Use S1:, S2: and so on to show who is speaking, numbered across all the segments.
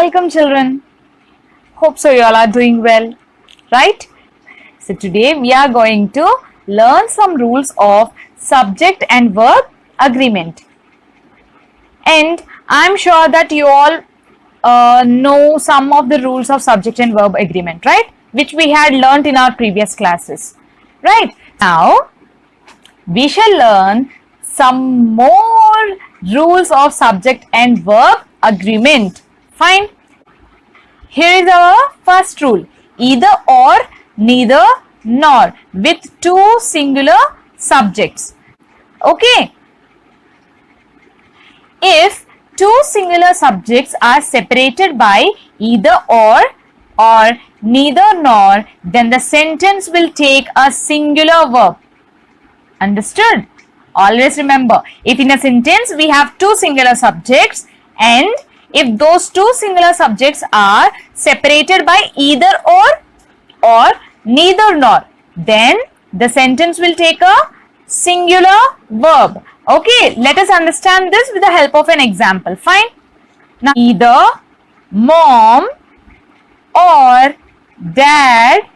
S1: welcome children. Hope so you all are doing well, right? So today we are going to learn some rules of subject and verb agreement. And I'm sure that you all know some of the rules of subject and verb agreement, right? Which we had learnt in our previous classes, right? Now, we shall learn some more rules of subject and verb agreement. Fine. Here is our first rule. Either or, neither nor, with two singular subjects. Okay. If two singular subjects are separated by either or neither nor, then the sentence will take a singular verb. Understood? Always remember, if in a sentence we have two singular subjects and if those two singular subjects are separated by either or neither nor, then the sentence will take a singular verb. Okay, let us understand this with the help of an example. Fine. Now, either mom or dad,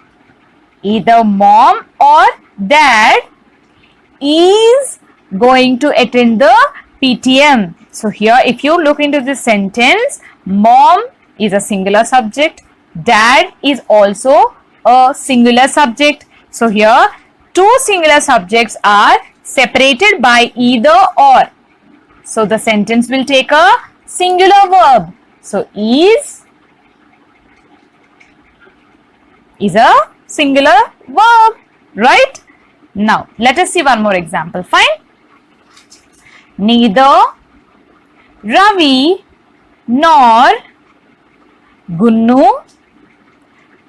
S1: either mom or dad is going to attend the PTM. So here if you look into this sentence, mom is a singular subject, dad is also a singular subject. So here two singular subjects are separated by either or. So the sentence will take a singular verb. So is a singular verb, right? Now let us see one more example. Fine. Neither Ravi nor Gunnu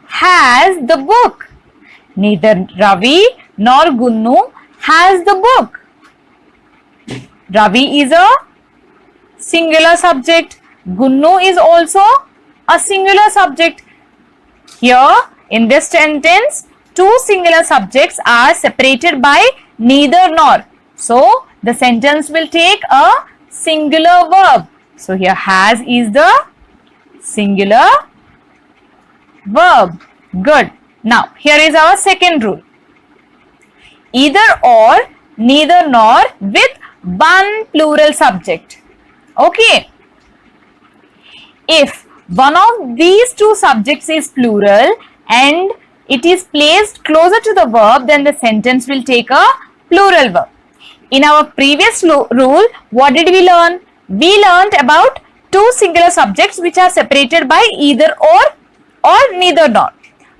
S1: has the book. Neither Ravi nor Gunnu has the book. Ravi is a singular subject. Gunnu is also a singular subject. Here in this sentence, two singular subjects are separated by neither nor. So the sentence will take a singular verb. So here has is the singular verb. Good. Now here is our second rule. Either or, neither nor with one plural subject. Okay. If one of these two subjects is plural and it is placed closer to the verb, then the sentence will take a plural verb. In our previous rule, what did we learn? We learned about two singular subjects which are separated by either or neither nor.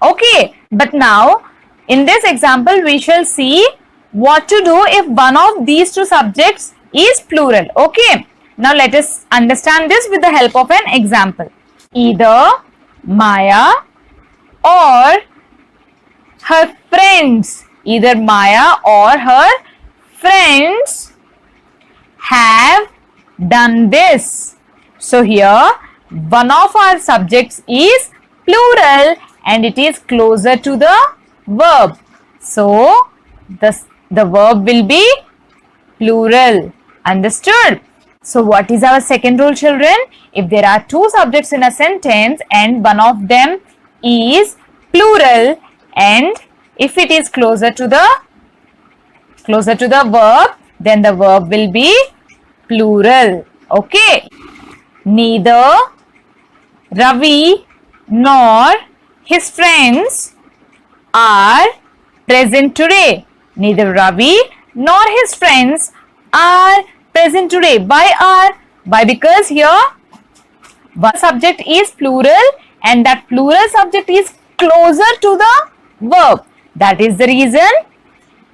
S1: Okay, but now in this example we shall see what to do if one of these two subjects is plural. Okay, now let us understand this with the help of an example. Either Maya or her friends, either Maya or her friends have done this. So here one of our subjects is plural and it is closer to the verb. So the verb will be plural. Understood? So what is our second rule, children? If there are two subjects in a sentence and one of them is plural and if it is closer to the verb, then the verb will be plural. Okay. Neither Ravi nor his friends are present today. Neither Ravi nor his friends are present today. Why because here one subject is plural and that plural subject is closer to the verb. That is the reason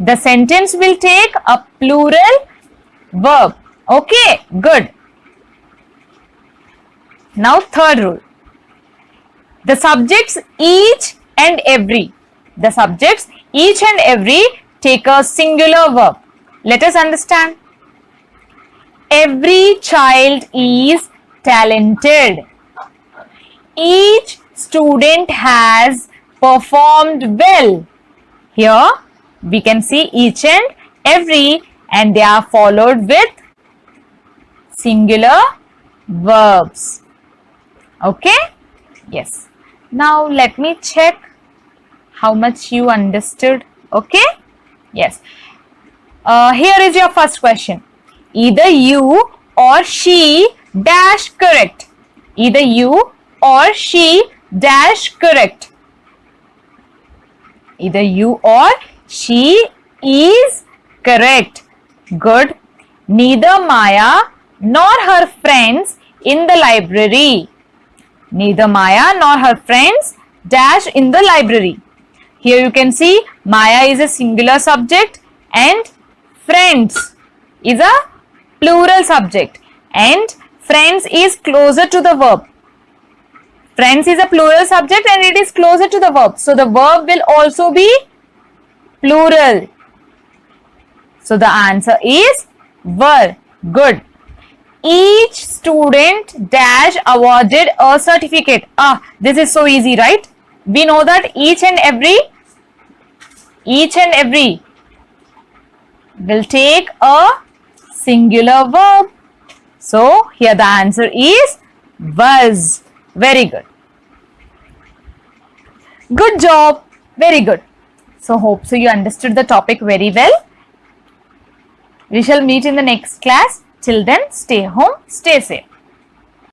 S1: the sentence will take a plural verb. Okay, good. Now third rule. The subjects each and every take a singular verb. Let us understand. Every child is talented. Each student has performed well. Here we can see each and every and they are followed with singular verbs. Okay? Yes. Now let me check how much you understood. Okay? Yes. Here is your first question. Either you or she dash correct. Either you or she dash correct. Either you or she is correct. Good. Neither Maya nor her friends in the library. Neither Maya nor her friends dash in the library. Here you can see Maya is a singular subject and friends is a plural subject, and friends is closer to the verb. Friends is a plural subject and it is closer to the verb. So the verb will also be plural. So the answer is were. Good. Each student dash awarded a certificate. This is so easy, right? We know that each and every will take a singular verb. So here the answer is was. Very good. Good job. Very good. So hope so you understood the topic very well. We shall meet in the next class. Till then, stay home, stay safe.